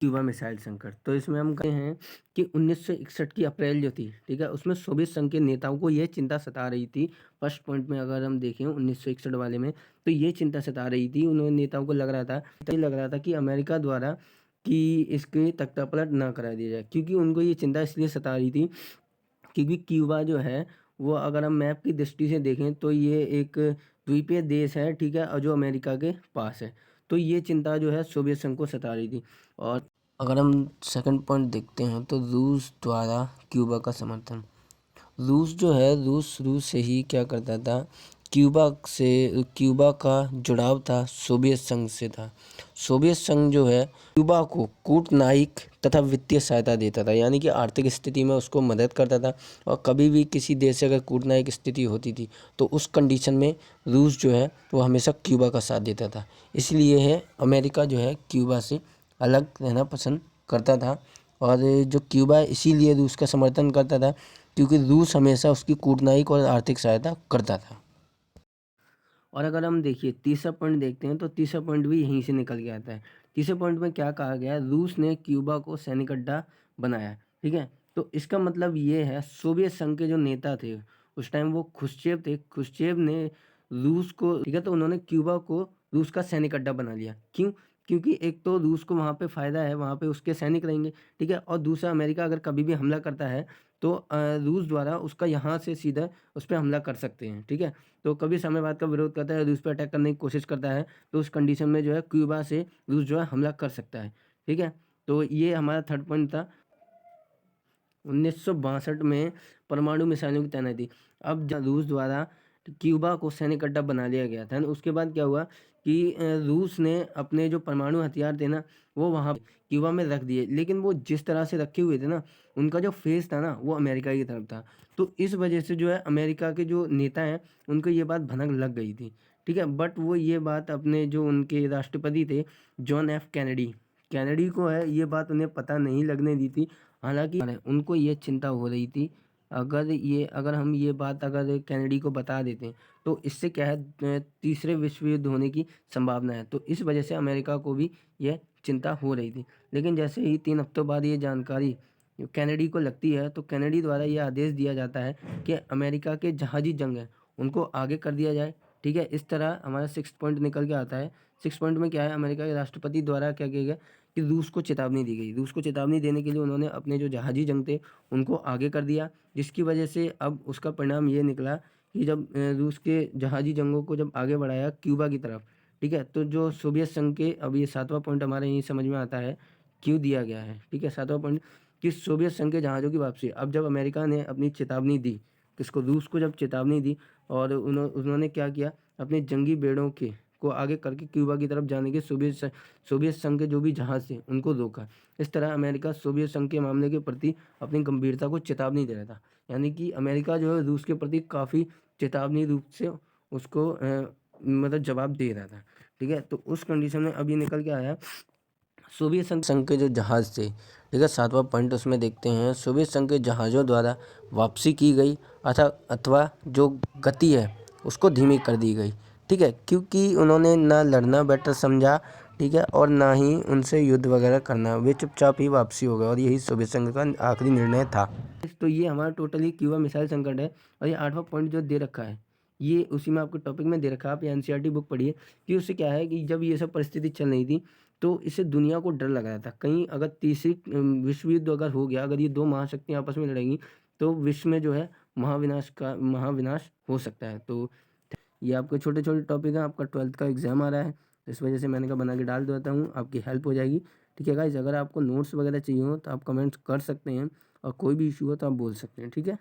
Cuba missile संकट। तो इसमें हम कहते हैं कि 1961 की अप्रैल जो थी, ठीक है? उसमें सोवियत संघ के नेताओं को ये चिंता सता रही थी। फर्स्ट पॉइंट में अगर हम देखें 1961 वाले में, तो ये चिंता सता रही थी, उन्होंने नेताओं को लग रहा था कि अमेरिका द्वारा कि इसकी तख्तापलट ना करा दिया जाए। क्योंकि उनको ये चिंता इसलिए सता रही थी क्योंकि क्यूबा जो है वो अगर हम मैप की दृष्टि से देखें तो ये एक द्वीपीय देश है, ठीक है? और जो अमेरिका के पास है। तो ये चिंता जो है सोवियत संघ को सता रही थी। और अगर हम सेकंड पॉइंट देखते हैं तो रूस द्वारा क्यूबा का समर्थन। रूस जो है रूस से ही क्या करता था, क्यूबा का जुड़ाव था सोवियत संघ से था। सोवियत संघ जो है क्यूबा को कूटनीतिक तथा वित्तीय सहायता देता था, यानी कि आर्थिक स्थिति में उसको मदद करता था। और कभी भी किसी देश से अगर कूटनीतिक स्थिति होती थी तो उस कंडीशन में रूस जो है वो हमेशा क्यूबा का साथ देता था। इसलिए है अमेरिका जो है क्यूबा से अलग रहना पसंद करता था। और जो क्यूबा है इसीलिए रूस का समर्थन करता था क्योंकि रूस हमेशा उसकी कूटनीतिक और आर्थिक सहायता करता था। और अगर हम देखिए तीसरा पॉइंट देखते हैं तो तीसरा पॉइंट भी यहीं से निकल के आता है। तीसरे पॉइंट में क्या कहा गया है, रूस ने क्यूबा को सैनिक अड्डा बनाया, ठीक है? तो इसका मतलब ये है सोवियत संघ के जो नेता थे उस टाइम वो खुश्चेव थे, खुश्चेव ने रूस को, ठीक है, तो उन्होंने क्यूबा को रूस का सैनिक अड्डा बना लिया। क्यों? क्योंकि एक तो रूस को वहाँ पे फ़ायदा है, वहाँ पे उसके सैनिक रहेंगे, ठीक है? और दूसरा अमेरिका अगर कभी भी हमला करता है तो रूस द्वारा उसका यहाँ से सीधा उस पे हमला कर सकते हैं, ठीक है? तो कभी साम्यवाद का विरोध करता है, रूस पे अटैक करने की कोशिश करता है, तो उस कंडीशन में जो है क्यूबा से रूस जो है हमला कर सकता है, ठीक है? तो ये हमारा थर्ड पॉइंट था। 1962 में परमाणु मिसाइलों की तैनाती। अब जब रूस द्वारा क्यूबा को सैनिक अड्डा बना लिया गया था, उसके बाद क्या हुआ कि रूस ने अपने जो परमाणु हथियार थे ना, वो वहाँ क्यूबा में रख दिए। लेकिन वो जिस तरह से रखे हुए थे ना, उनका जो फेस था ना, वो अमेरिका की तरफ था। तो इस वजह से जो है अमेरिका के जो नेता हैं, उनको ये बात भनक लग गई थी, ठीक है? बट वो ये बात अपने जो उनके राष्ट्रपति थे, जॉन एफ कैनेडी, कैनेडी को है ये बात उन्हें पता नहीं लगने दी थी। हालाँकि उनको ये चिंता हो रही थी, अगर हम ये बात अगर कैनेडी को बता देते हैं, तो इससे क्या है तीसरे विश्व युद्ध होने की संभावना है। तो इस वजह से अमेरिका को भी यह चिंता हो रही थी। लेकिन जैसे ही 3 हफ्तों बाद ये जानकारी कैनेडी को लगती है, तो कैनेडी द्वारा ये आदेश दिया जाता है कि अमेरिका के जहाज़ी जंग हैं, उनको आगे कर दिया जाए, ठीक है? इस तरह हमारा सिक्स्थ पॉइंट निकल के आता है। सिक्स्थ पॉइंट में क्या है, अमेरिका के राष्ट्रपति द्वारा क्या किया गया कि रूस को चेतावनी दी गई। रूस को चेतावनी देने के लिए उन्होंने अपने जो जहाज़ी जंग थे, उनको आगे कर दिया, जिसकी वजह से अब उसका परिणाम ये निकला कि जब रूस के जहाज़ी जंगों को जब आगे बढ़ाया क्यूबा की तरफ, ठीक है? तो जो सोवियत संघ के, अब ये 7वां पॉइंट हमारे यहीं समझ में आता है, क्यों दिया गया है, ठीक है? 7वां पॉइंट कि सोवियत संघ के जहाज़ों की वापसी। अब जब अमेरिका ने अपनी चेतावनी दी, किसको? रूस को जब चेतावनी दी और उन्होंने क्या किया, अपने जंगी बेड़ों के को आगे करके क्यूबा की तरफ जाने के सोवियत संघ के जो भी जहाज़ थे, उनको रोका। इस तरह अमेरिका सोवियत संघ के मामले के प्रति अपनी गंभीरता को चेतावनी दे रहा था। यानी कि अमेरिका जो है रूस के प्रति काफ़ी चेतावनी रूप से उसको मतलब जवाब दे रहा था, ठीक है? तो उस कंडीशन में अब ये निकल के आया सोवियत संघ के जो जहाज़ थे, ठीक है? 7वां पॉइंट उसमें देखते हैं, सोवियत संघ के जहाज़ों द्वारा वापसी की गई अथवा जो गति है उसको धीमी कर दी गई, ठीक है? क्योंकि उन्होंने ना लड़ना बेटर समझा, ठीक है? और ना ही उनसे युद्ध वगैरह करना, वे चुपचाप ही वापसी हो गए और यही सोवियत संघ का आखिरी निर्णय था। तो ये हमारा टोटली क्यूबा मिसाइल संकट है। और ये 8वां पॉइंट जो दे रखा है, ये उसी में आपको टॉपिक में दे रखा है, आप ये एनसीईआरटी बुक पढ़िए कि उससे क्या है कि जब ये सब परिस्थिति चल रही थी, तो इससे दुनिया को डर लग रहा था कहीं अगर तीसरी विश्व युद्ध अगर हो गया, अगर ये 2 महाशक्तियाँ आपस में लड़ेंगी, तो विश्व में जो है महाविनाश हो सकता है। तो ये आपके छोटे-छोटे टॉपिक हैं, आपका 12th का एग्ज़ाम आ रहा है, तो इस वजह से मैंने कहा बना के डाल देता हूँ, आपकी हेल्प हो जाएगी। ठीक है गाइज़, अगर आपको नोट्स वगैरह चाहिए हो तो आप कमेंट्स कर सकते हैं और कोई भी इश्यू हो तो आप बोल सकते हैं, ठीक है?